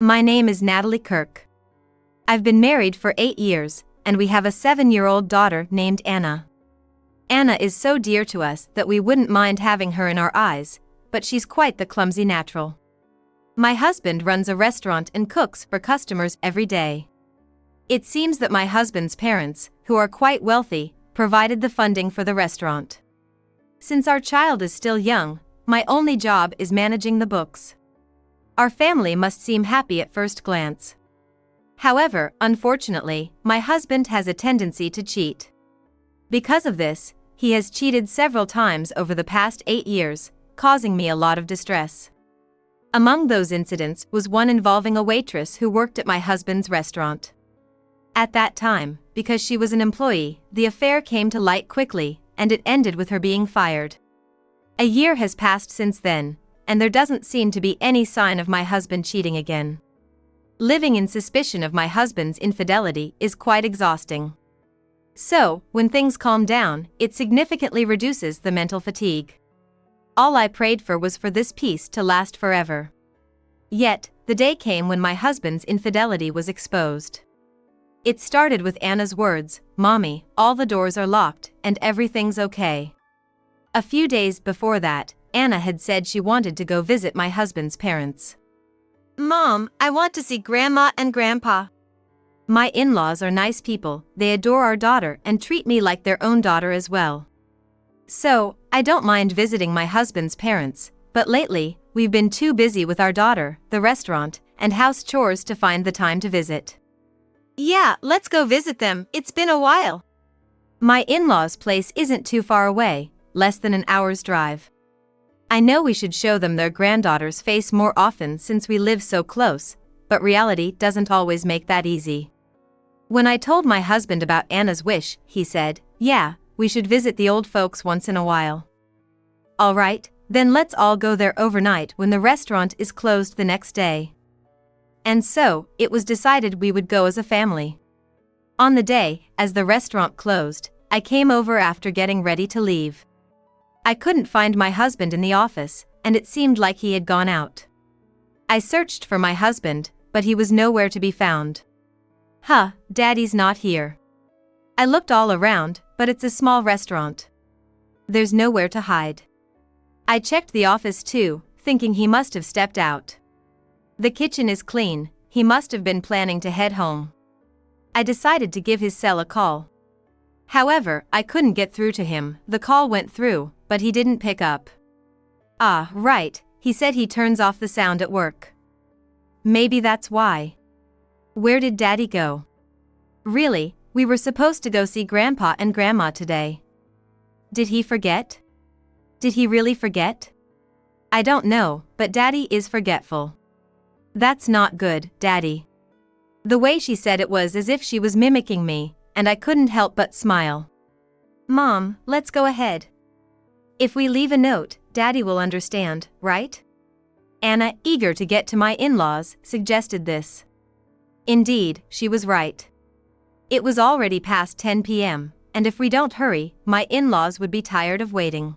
My name is Natalie Kirk. I've been married for 8 years, and we have a 7-year-old daughter named Anna. Anna is so dear to us that we wouldn't mind having her in our eyes, but she's quite the clumsy natural. My husband runs a restaurant and cooks for customers every day. It seems that my husband's parents, who are quite wealthy, provided the funding for the restaurant. Since our child is still young, my only job is managing the books. Our family must seem happy at first glance. However, unfortunately, my husband has a tendency to cheat. Because of this, he has cheated several times over the past 8 years, causing me a lot of distress. Among those incidents was one involving a waitress who worked at my husband's restaurant. At that time, because she was an employee, the affair came to light quickly, and it ended with her being fired. A year has passed since then, and there doesn't seem to be any sign of my husband cheating again. Living in suspicion of my husband's infidelity is quite exhausting. So, when things calm down, it significantly reduces the mental fatigue. All I prayed for was for this peace to last forever. Yet, the day came when my husband's infidelity was exposed. It started with Anna's words, "Mommy, all the doors are locked, and everything's okay." A few days before that, Anna had said she wanted to go visit my husband's parents. "Mom, I want to see Grandma and Grandpa." My in-laws are nice people, they adore our daughter and treat me like their own daughter as well. So, I don't mind visiting my husband's parents, but lately, we've been too busy with our daughter, the restaurant, and house chores to find the time to visit. "Yeah, let's go visit them, it's been a while." My in-laws' place isn't too far away, less than an hour's drive. I know we should show them their granddaughter's face more often since we live so close, but reality doesn't always make that easy. When I told my husband about Anna's wish, he said, "Yeah, we should visit the old folks once in a while." "All right, then let's all go there overnight when the restaurant is closed the next day." And so, it was decided we would go as a family. On the day, as the restaurant closed, I came over after getting ready to leave. I couldn't find my husband in the office, and it seemed like he had gone out. I searched for my husband, but he was nowhere to be found. Daddy's not here. I looked all around, but it's a small restaurant. There's nowhere to hide. I checked the office too, thinking he must have stepped out. The kitchen is clean, he must have been planning to head home. I decided to give his cell a call. However, I couldn't get through to him. The call went through, but he didn't pick up. Ah, right, he said he turns off the sound at work. Maybe that's why. Where did Daddy go? Really, we were supposed to go see Grandpa and Grandma today. Did he forget? Did he really forget? I don't know, but Daddy is forgetful. That's not good, Daddy. The way she said it was as if she was mimicking me, and I couldn't help but smile. "Mom, let's go ahead. If we leave a note, Daddy will understand, right?" Anna, eager to get to my in-laws, suggested this. Indeed, she was right. It was already past 10 p.m., and if we don't hurry, my in-laws would be tired of waiting.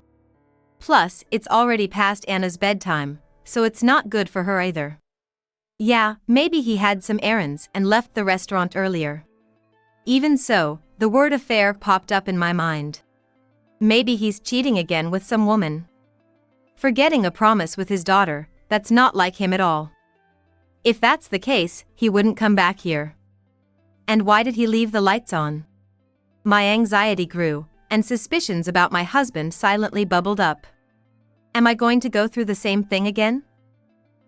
Plus, it's already past Anna's bedtime, so it's not good for her either. Yeah, maybe he had some errands and left the restaurant earlier. Even so, the word affair popped up in my mind. Maybe he's cheating again with some woman. Forgetting a promise with his daughter, that's not like him at all. If that's the case, he wouldn't come back here. And why did he leave the lights on? My anxiety grew, and suspicions about my husband silently bubbled up. Am I going to go through the same thing again?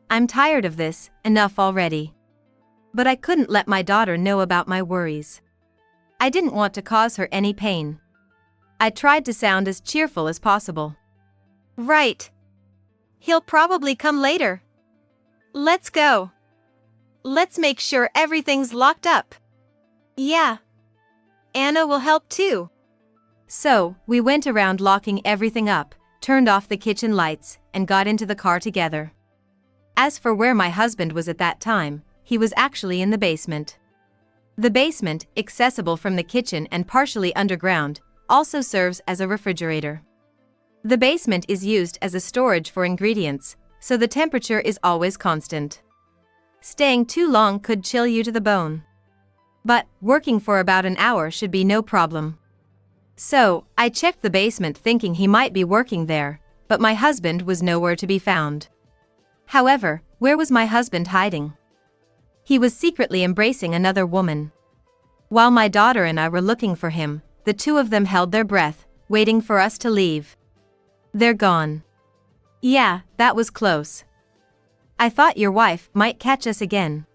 I'm tired of this, enough already. But I couldn't let my daughter know about my worries. I didn't want to cause her any pain. I tried to sound as cheerful as possible. "Right. He'll probably come later. Let's go. Let's make sure everything's locked up. Yeah. Anna will help too." So, we went around locking everything up, turned off the kitchen lights, and got into the car together. As for where my husband was at that time, he was actually in the basement. The basement, accessible from the kitchen and partially underground, also serves as a refrigerator. The basement is used as a storage for ingredients, so the temperature is always constant. Staying too long could chill you to the bone. But working for about an hour should be no problem. So, I checked the basement thinking he might be working there, but my husband was nowhere to be found. However, where was my husband hiding? He was secretly embracing another woman. While my daughter and I were looking for him, the two of them held their breath, waiting for us to leave. They're gone. Yeah, that was close. I thought your wife might catch us again.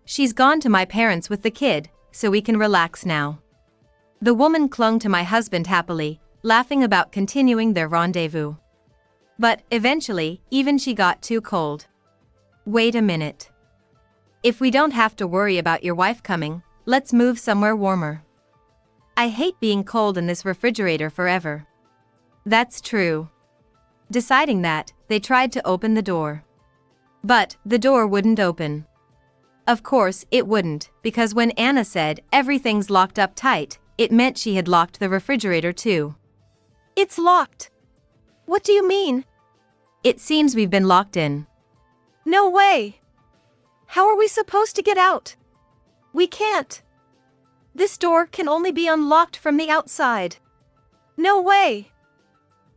She's gone to my parents with the kid, so we can relax now. The woman clung to my husband happily, laughing about continuing their rendezvous. But, eventually, even she got too cold. Wait a minute. If we don't have to worry about your wife coming, let's move somewhere warmer. I hate being cold in this refrigerator forever. That's true. Deciding that, they tried to open the door. But, the door wouldn't open. Of course, it wouldn't, because when Anna said, "Everything's locked up tight," it meant she had locked the refrigerator too. It's locked. What do you mean? It seems we've been locked in. No way. How are we supposed to get out? We can't. This door can only be unlocked from the outside. No way.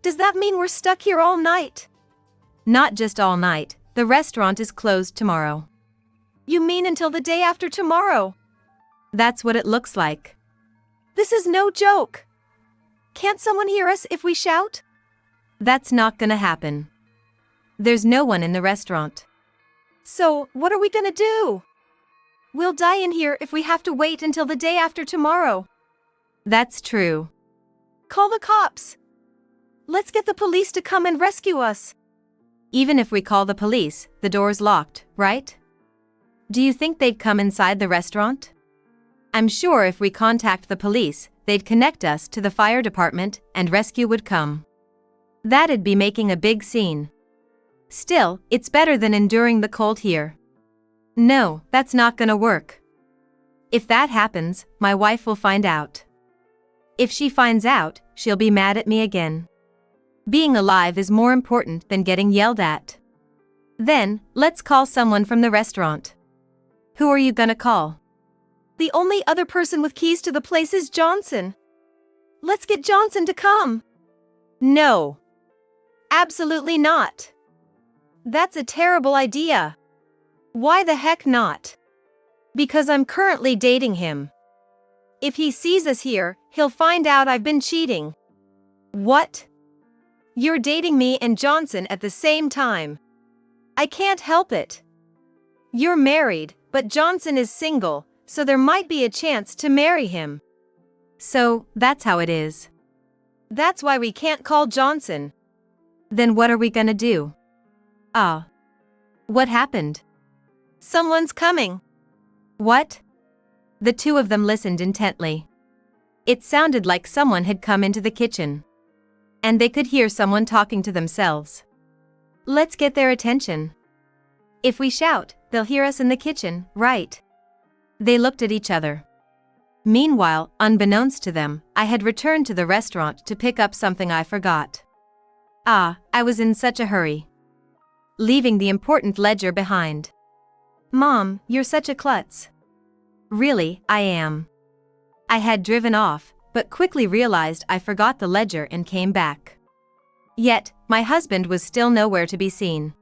Does that mean we're stuck here all night? Not just all night, the restaurant is closed tomorrow. You mean until the day after tomorrow? That's what it looks like. This is no joke. Can't someone hear us if we shout? That's not gonna happen. There's no one in the restaurant. So, what are we gonna do? We'll die in here if we have to wait until the day after tomorrow. That's true. Call the cops. Let's get the police to come and rescue us. Even if we call the police, the door's locked, right? Do you think they'd come inside the restaurant? I'm sure if we contact the police, they'd connect us to the fire department and rescue would come. That'd be making a big scene. Still, it's better than enduring the cold here. No, that's not gonna work. If that happens, my wife will find out. If she finds out, she'll be mad at me again. Being alive is more important than getting yelled at. Then, let's call someone from the restaurant. Who are you gonna call? The only other person with keys to the place is Johnson. Let's get Johnson to come. No. Absolutely not. That's a terrible idea. Why the heck not? Because I'm currently dating him. If he sees us here, he'll find out I've been cheating. What? You're dating me and Johnson at the same time. I can't help it. You're married, but Johnson is single, so there might be a chance to marry him. So, that's how it is. That's why we can't call Johnson. Then what are we gonna do? Ah. What happened? Someone's coming. What? The two of them listened intently. It sounded like someone had come into the kitchen. And they could hear someone talking to themselves. Let's get their attention. If we shout, they'll hear us in the kitchen, right? They looked at each other. Meanwhile, unbeknownst to them, I had returned to the restaurant to pick up something I forgot. Ah, I was in such a hurry. Leaving the important ledger behind. Mom, you're such a klutz. Really, I am. I had driven off, but quickly realized I forgot the ledger and came back. Yet, my husband was still nowhere to be seen.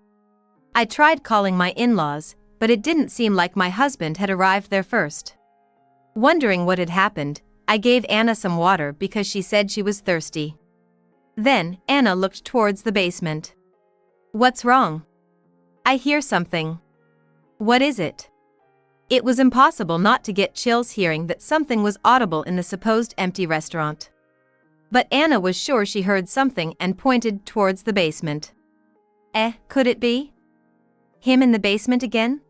I tried calling my in-laws, but it didn't seem like my husband had arrived there first. Wondering what had happened, I gave Anna some water because she said she was thirsty. Then, Anna looked towards the basement. What's wrong? I hear something. What is it? It was impossible not to get chills hearing that something was audible in the supposed empty restaurant. But Anna was sure she heard something and pointed towards the basement. Could it be? Him in the basement again?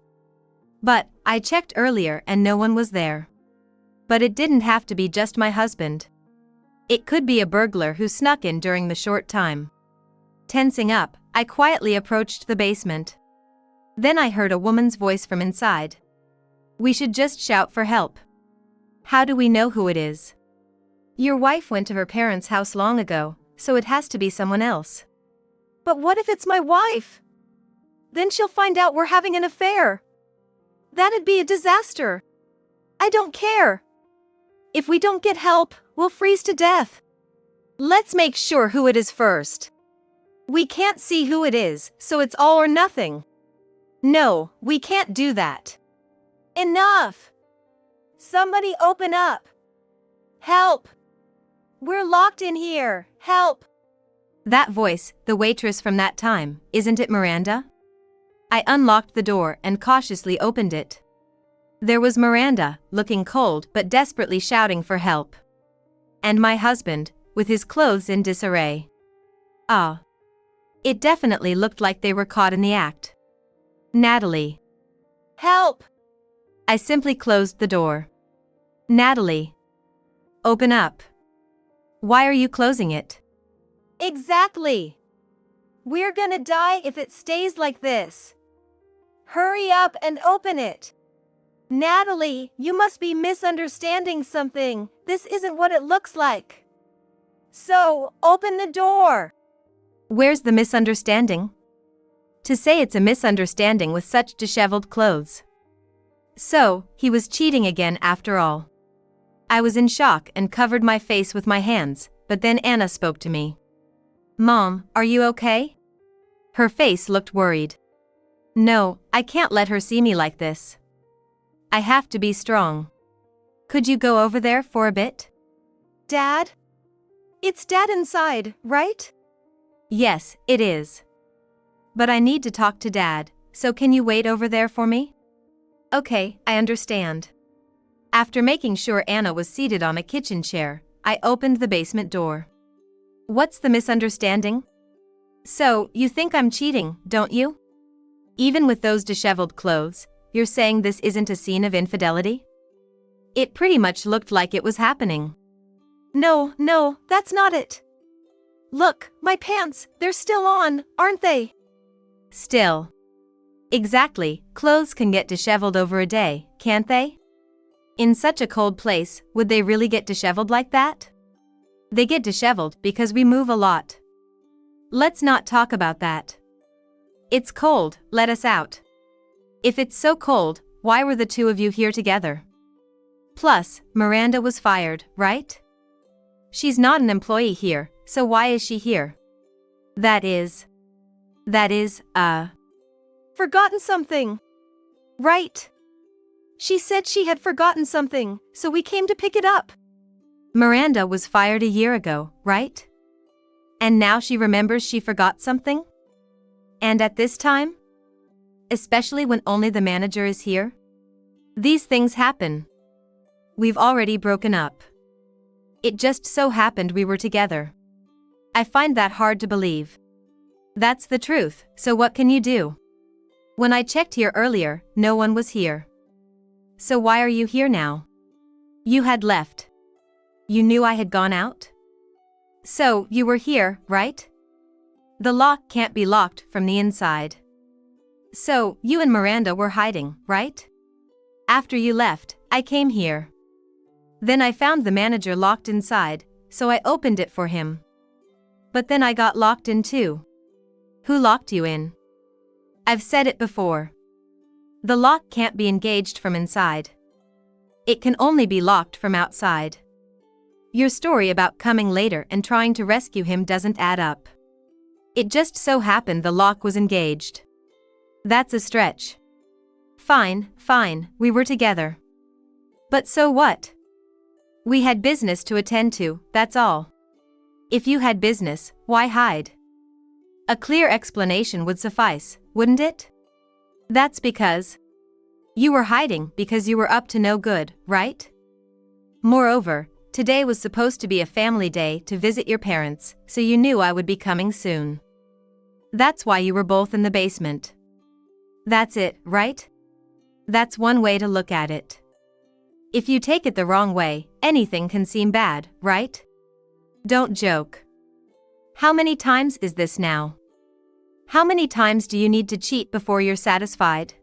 But, I checked earlier and no one was there. But it didn't have to be just my husband. It could be a burglar who snuck in during the short time. Tensing up, I quietly approached the basement. Then I heard a woman's voice from inside. We should just shout for help. How do we know who it is? Your wife went to her parents' house long ago, so it has to be someone else. But what if it's my wife? Then she'll find out we're having an affair. That'd be a disaster. I don't care. If we don't get help, we'll freeze to death. Let's make sure who it is first. We can't see who it is, so it's all or nothing. No, we can't do that. Enough! Somebody open up. Help! We're locked in here. Help! That voice, the waitress from that time, isn't it Miranda? I unlocked the door and cautiously opened it. There was Miranda, looking cold but desperately shouting for help. And my husband, with his clothes in disarray. Ah. It definitely looked like they were caught in the act. Natalie. Help! I simply closed the door. Natalie. Open up. Why are you closing it? Exactly. We're gonna die if it stays like this. Hurry up and open it. Natalie, you must be misunderstanding something. This isn't what it looks like. So, open the door. Where's the misunderstanding? To say it's a misunderstanding with such disheveled clothes. So, he was cheating again after all. I was in shock and covered my face with my hands, but then Anna spoke to me. Mom, are you okay? Her face looked worried. No, I can't let her see me like this. I have to be strong. Could you go over there for a bit? Dad? It's Dad inside, right? Yes, it is. But I need to talk to Dad, so can you wait over there for me? Okay, I understand. After making sure Anna was seated on a kitchen chair, I opened the basement door. What's the misunderstanding? So, you think I'm cheating, don't you? Even with those disheveled clothes, you're saying this isn't a scene of infidelity? It pretty much looked like it was happening. No, that's not it. Look, my pants, they're still on, aren't they? Still. Exactly, clothes can get disheveled over a day, can't they? In such a cold place, would they really get disheveled like that? They get disheveled because we move a lot. Let's not talk about that. It's cold, let us out. If it's so cold, why were the two of you here together? Plus, Miranda was fired, right? She's not an employee here, so why is she here? That is, Forgotten something. Right. She said she had forgotten something, so we came to pick it up. Miranda was fired a year ago, right? And now she remembers she forgot something? And at this time? Especially when only the manager is here? These things happen. We've already broken up. It just so happened we were together. I find that hard to believe. That's the truth, so what can you do? When I checked here earlier, no one was here. So why are you here now? You had left. You knew I had gone out? So, you were here, right? The lock can't be locked from the inside. So, you and Miranda were hiding, right? After you left, I came here. Then I found the manager locked inside, so I opened it for him. But then I got locked in too. Who locked you in? I've said it before. The lock can't be engaged from inside. It can only be locked from outside. Your story about coming later and trying to rescue him doesn't add up. It just so happened the lock was engaged. That's a stretch. Fine, we were together. But so what? We had business to attend to, that's all. If you had business, why hide? A clear explanation would suffice, wouldn't it? That's because you were hiding because you were up to no good, right? Moreover, today was supposed to be a family day to visit your parents, so you knew I would be coming soon. That's why you were both in the basement. That's it, right? That's one way to look at it. If you take it the wrong way, anything can seem bad, right? Don't joke. How many times is this now? How many times do you need to cheat before you're satisfied?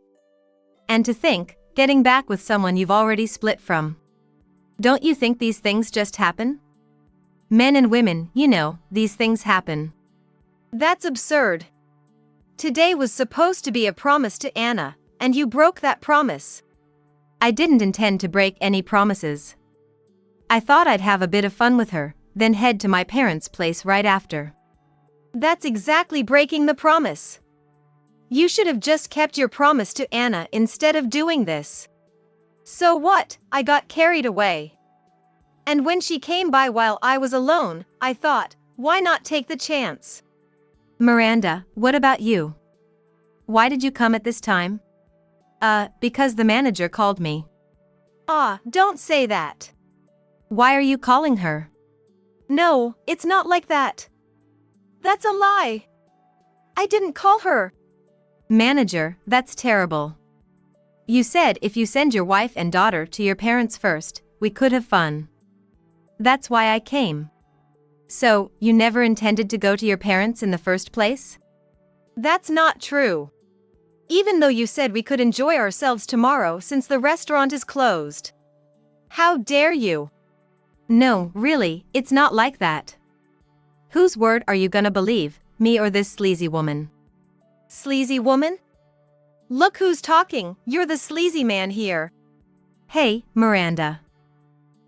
And to think, getting back with someone you've already split from. Don't you think these things just happen? Men and women, you know, these things happen. That's absurd. Today was supposed to be a promise to Anna, and you broke that promise. I didn't intend to break any promises. I thought I'd have a bit of fun with her, then head to my parents' place right after. That's exactly breaking the promise. You should have just kept your promise to Anna instead of doing this. So what? I got carried away. And when she came by while I was alone, I thought, why not take the chance? Miranda, what about you? Why did you come at this time? Because the manager called me. Don't say that. Why are you calling her? No, it's not like that. That's a lie. I didn't call her. Manager, that's terrible. You said if you send your wife and daughter to your parents first, we could have fun. That's why I came. So, you never intended to go to your parents in the first place? That's not true. Even though you said we could enjoy ourselves tomorrow since the restaurant is closed. How dare you? No, really, it's not like that. Whose word are you gonna believe, me or this sleazy woman? Sleazy woman? Look who's talking, you're the sleazy man here. Hey, Miranda.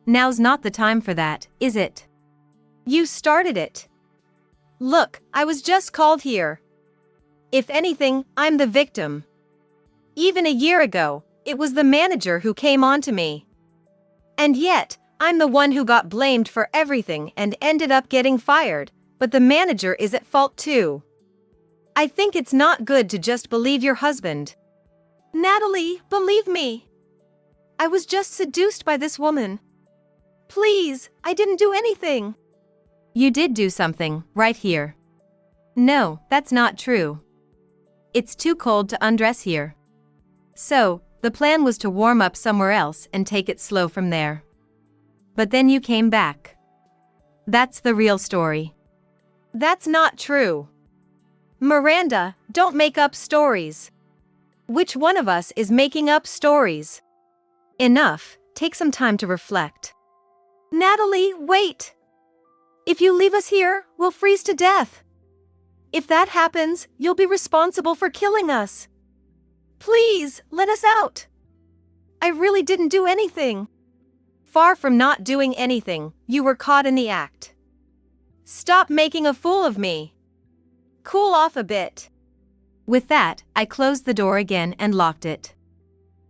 Now's not the time for that, is it? You started it. Look, I was just called here. If anything, I'm the victim. Even a year ago, it was the manager who came on to me. And yet, I'm the one who got blamed for everything and ended up getting fired, but the manager is at fault too. I think it's not good to just believe your husband. Natalie, believe me. I was just seduced by this woman. Please, I didn't do anything. You did do something, right here. No, that's not true. It's too cold to undress here. So, the plan was to warm up somewhere else and take it slow from there. But then you came back. That's the real story. That's not true. Miranda, don't make up stories. Which one of us is making up stories? Enough, take some time to reflect. Natalie, wait! If you leave us here, we'll freeze to death. If that happens, you'll be responsible for killing us. Please, let us out. I really didn't do anything. Far from not doing anything, you were caught in the act. Stop making a fool of me. Cool off a bit. With that, I closed the door again and locked it.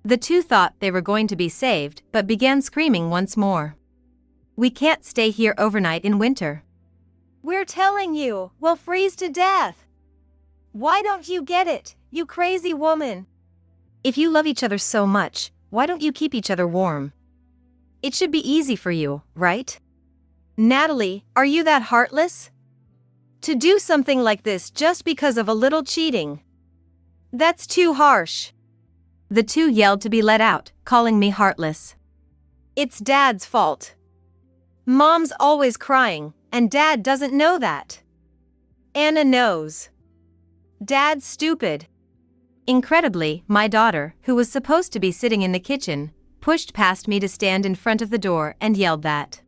The two thought they were going to be saved, but began screaming once more. We can't stay here overnight in winter. We're telling you, we'll freeze to death. Why don't you get it, you crazy woman? If you love each other so much, why don't you keep each other warm? It should be easy for you, right? Natalie, are you that heartless? To do something like this just because of a little cheating? That's too harsh. The two yelled to be let out, calling me heartless. It's Dad's fault. Mom's always crying, and Dad doesn't know that. Anna knows. Dad's stupid. Incredibly, my daughter, who was supposed to be sitting in the kitchen, pushed past me to stand in front of the door and yelled that.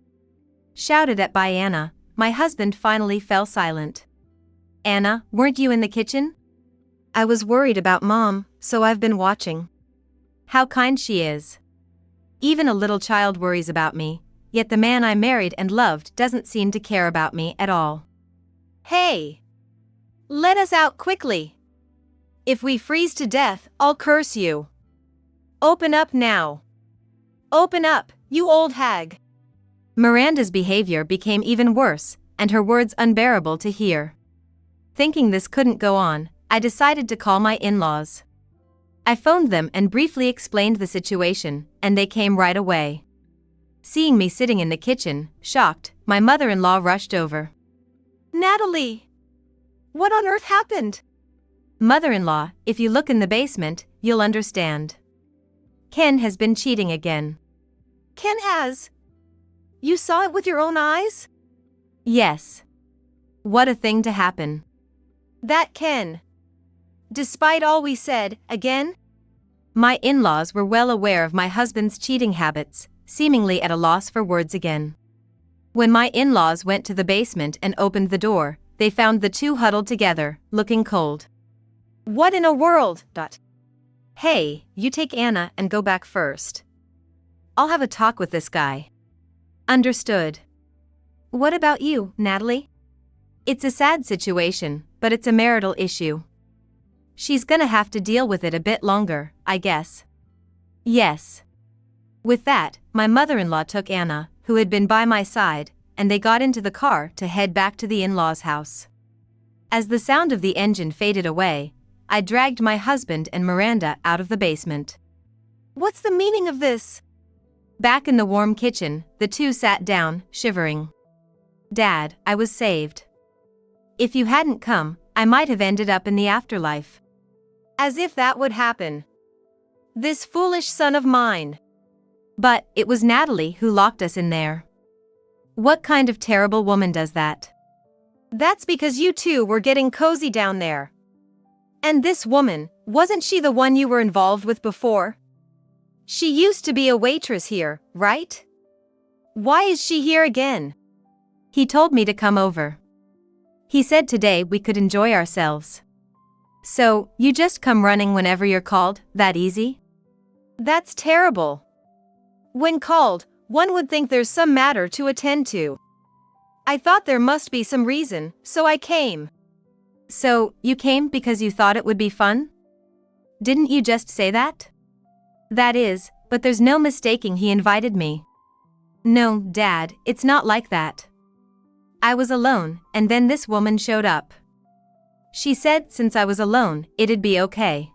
Shouted at by Anna, my husband finally fell silent. Anna, weren't you in the kitchen? I was worried about Mom, so I've been watching. How kind she is. Even a little child worries about me, yet the man I married and loved doesn't seem to care about me at all. Hey! Let us out quickly. If we freeze to death, I'll curse you. Open up now. Open up, you old hag. Miranda's behavior became even worse, and her words unbearable to hear. Thinking this couldn't go on, I decided to call my in-laws. I phoned them and briefly explained the situation, and they came right away. Seeing me sitting in the kitchen, shocked, my mother-in-law rushed over. Natalie! What on earth happened? Mother-in-law, if you look in the basement, you'll understand. Ken has been cheating again. Ken has? You saw it with your own eyes? Yes. What a thing to happen. That Ken. Despite all we said, again? My in-laws were well aware of my husband's cheating habits, seemingly at a loss for words again. When my in-laws went to the basement and opened the door, they found the two huddled together, looking cold. What in a world? Hey, you take Anna and go back first. I'll have a talk with this guy. Understood. What about you, Natalie? It's a sad situation, but it's a marital issue. She's gonna have to deal with it a bit longer, I guess. Yes. With that, my mother-in-law took Anna, who had been by my side, and they got into the car to head back to the in-laws' house. As the sound of the engine faded away, I dragged my husband and Miranda out of the basement. What's the meaning of this? Back in the warm kitchen, the two sat down, shivering. Dad, I was saved. If you hadn't come, I might have ended up in the afterlife. As if that would happen. This foolish son of mine. But it was Natalie who locked us in there. What kind of terrible woman does that? That's because you two were getting cozy down there. And this woman, wasn't she the one you were involved with before? She used to be a waitress here, right? Why is she here again? He told me to come over. He said today we could enjoy ourselves. So, you just come running whenever you're called, that easy? That's terrible. When called, one would think there's some matter to attend to. I thought there must be some reason, so I came. So, you came because you thought it would be fun? Didn't you just say that? That is, but there's no mistaking he invited me. No, Dad, it's not like that. I was alone, and then this woman showed up. She said since I was alone, it'd be okay.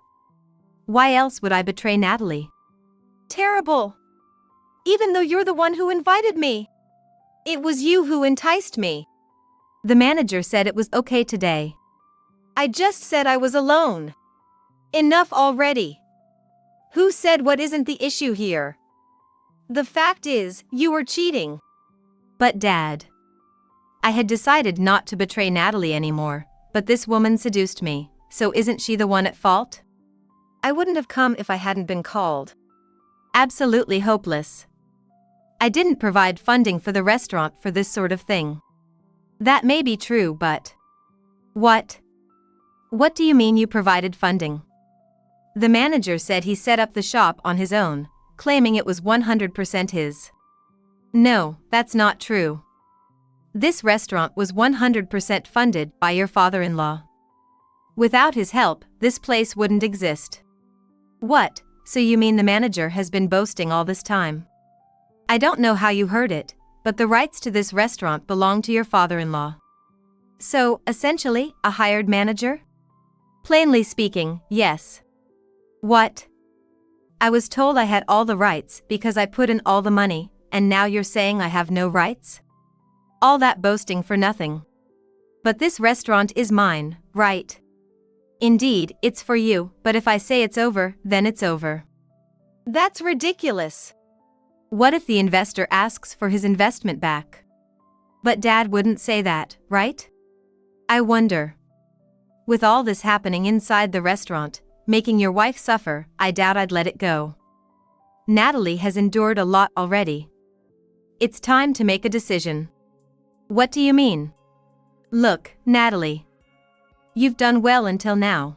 Why else would I betray Natalie? Terrible. Even though you're the one who invited me. It was you who enticed me. The manager said it was okay today. I just said I was alone. Enough already. Who said what isn't the issue here? The fact is, you were cheating. But Dad, I had decided not to betray Natalie anymore, but this woman seduced me, so isn't she the one at fault? I wouldn't have come if I hadn't been called. Absolutely hopeless. I didn't provide funding for the restaurant for this sort of thing. That may be true, but... What? What do you mean you provided funding? The manager said he set up the shop on his own, claiming it was 100% his. No, that's not true. This restaurant was 100% funded by your father-in-law. Without his help, this place wouldn't exist. What, so you mean the manager has been boasting all this time? I don't know how you heard it, but the rights to this restaurant belong to your father-in-law. So, essentially, a hired manager? Plainly speaking, yes. What? I was told I had all the rights because I put in all the money, and now you're saying I have no rights? All that boasting for nothing. But this restaurant is mine, right? Indeed, it's for you, but if I say it's over, then it's over. That's ridiculous. What if the investor asks for his investment back? But Dad wouldn't say that, right? I wonder. With all this happening inside the restaurant, making your wife suffer, I doubt I'd let it go. Natalie has endured a lot already. It's time to make a decision. What do you mean? Look, Natalie. You've done well until now.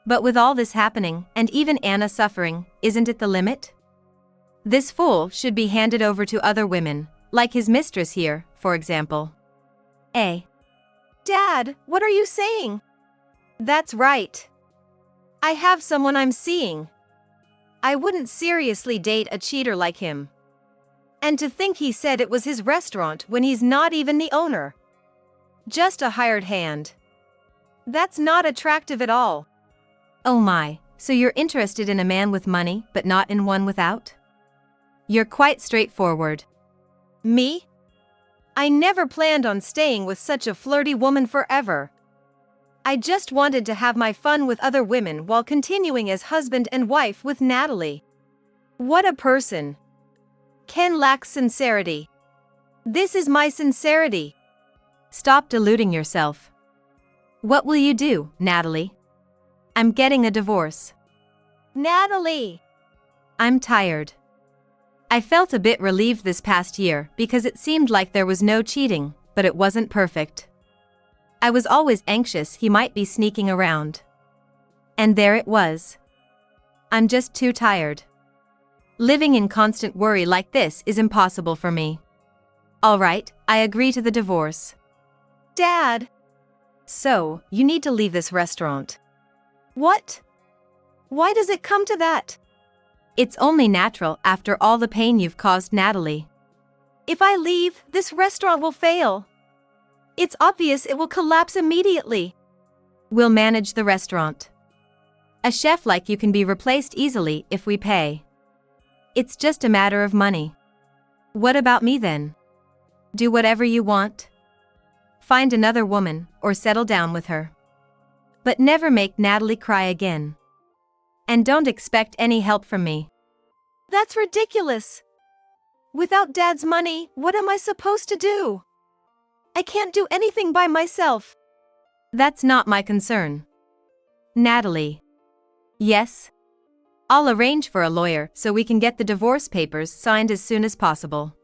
But with all this happening, and even Anna suffering, isn't it the limit? This fool should be handed over to other women, like his mistress here, for example. Dad, what are you saying? That's right. I have someone I'm seeing. I wouldn't seriously date a cheater like him. And to think he said it was his restaurant when he's not even the owner. Just a hired hand. That's not attractive at all. Oh my, so you're interested in a man with money but not in one without? You're quite straightforward. Me? I never planned on staying with such a flirty woman forever. I just wanted to have my fun with other women while continuing as husband and wife with Natalie. What a person. Ken lacks sincerity. This is my sincerity. Stop deluding yourself. What will you do, Natalie? I'm getting a divorce. Natalie! I'm tired. I felt a bit relieved this past year because it seemed like there was no cheating, but it wasn't perfect. I was always anxious he might be sneaking around. And there it was. I'm just too tired. Living in constant worry like this is impossible for me. All right, I agree to the divorce. Dad! So, you need to leave this restaurant. What? Why does it come to that? It's only natural after all the pain you've caused Natalie. If I leave, this restaurant will fail. It's obvious it will collapse immediately. We'll manage the restaurant. A chef like you can be replaced easily if we pay. It's just a matter of money. What about me then? Do whatever you want. Find another woman or settle down with her. But never make Natalie cry again. And don't expect any help from me. That's ridiculous. Without Dad's money, what am I supposed to do? I can't do anything by myself. That's not my concern. Natalie. Yes? I'll arrange for a lawyer so we can get the divorce papers signed as soon as possible.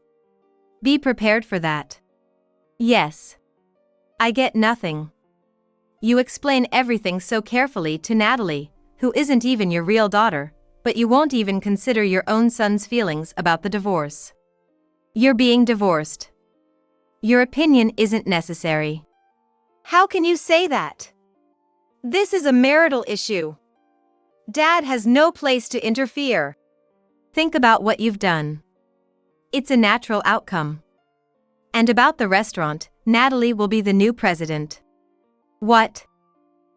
Be prepared for that. Yes. I get nothing. You explain everything so carefully to Natalie, who isn't even your real daughter, but you won't even consider your own son's feelings about the divorce. You're being divorced. Your opinion isn't necessary. How can you say that? This is a marital issue. Dad has no place to interfere. Think about what you've done. It's a natural outcome. And about the restaurant, Natalie will be the new president. What?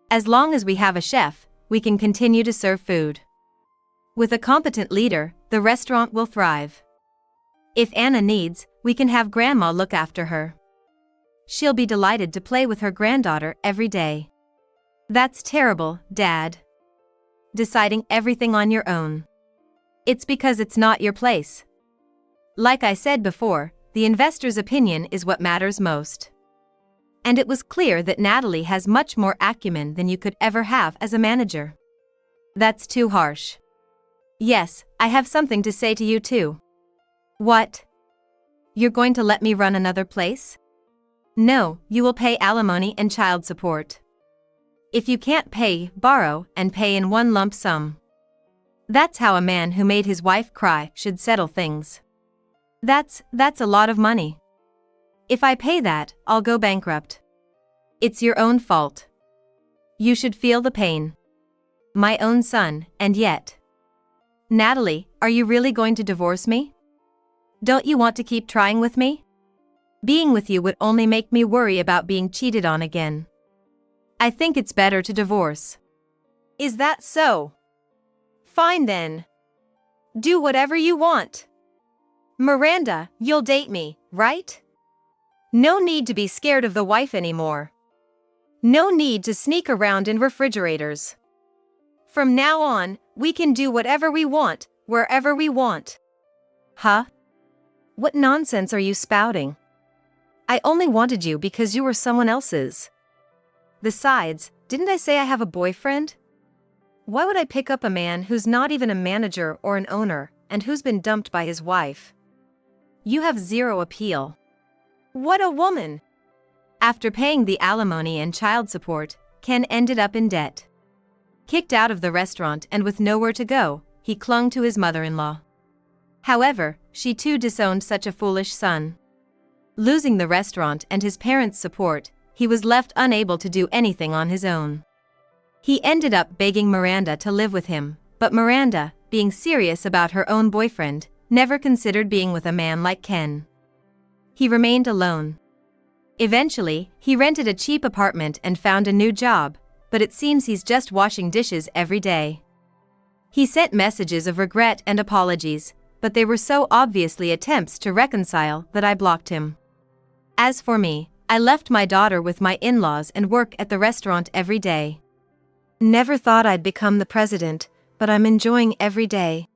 As long as we have a chef, we can continue to serve food. With a competent leader, the restaurant will thrive. If Anna needs, we can have Grandma look after her. She'll be delighted to play with her granddaughter every day. That's terrible, Dad. Deciding everything on your own. It's because it's not your place. Like I said before, the investor's opinion is what matters most. And it was clear that Natalie has much more acumen than you could ever have as a manager. That's too harsh. Yes, I have something to say to you too. What? You're going to let me run another place? No, you will pay alimony and child support. If you can't pay, borrow and pay in one lump sum. That's how a man who made his wife cry should settle things. That's a lot of money. If I pay that, I'll go bankrupt. It's your own fault. You should feel the pain. My own son, and yet. Natalie, are you really going to divorce me? Don't you want to keep trying with me? Being with you would only make me worry about being cheated on again. I think it's better to divorce. Is that so? Fine then. Do whatever you want. Miranda, you'll date me, right? No need to be scared of the wife anymore. No need to sneak around in refrigerators. From now on, we can do whatever we want, wherever we want. Huh? What nonsense are you spouting? I only wanted you because you were someone else's. Besides, didn't I say I have a boyfriend? Why would I pick up a man who's not even a manager or an owner, and who's been dumped by his wife? You have zero appeal. What a woman! After paying the alimony and child support, Ken ended up in debt. Kicked out of the restaurant and with nowhere to go, he clung to his mother-in-law. However, she too disowned such a foolish son. Losing the restaurant and his parents' support, he was left unable to do anything on his own. He ended up begging Miranda to live with him, but Miranda, being serious about her own boyfriend, never considered being with a man like Ken. He remained alone. Eventually, he rented a cheap apartment and found a new job, but it seems he's just washing dishes every day. He sent messages of regret and apologies, but they were so obviously attempts to reconcile that I blocked him. As for me, I left my daughter with my in-laws and work at the restaurant every day. Never thought I'd become the president, but I'm enjoying every day.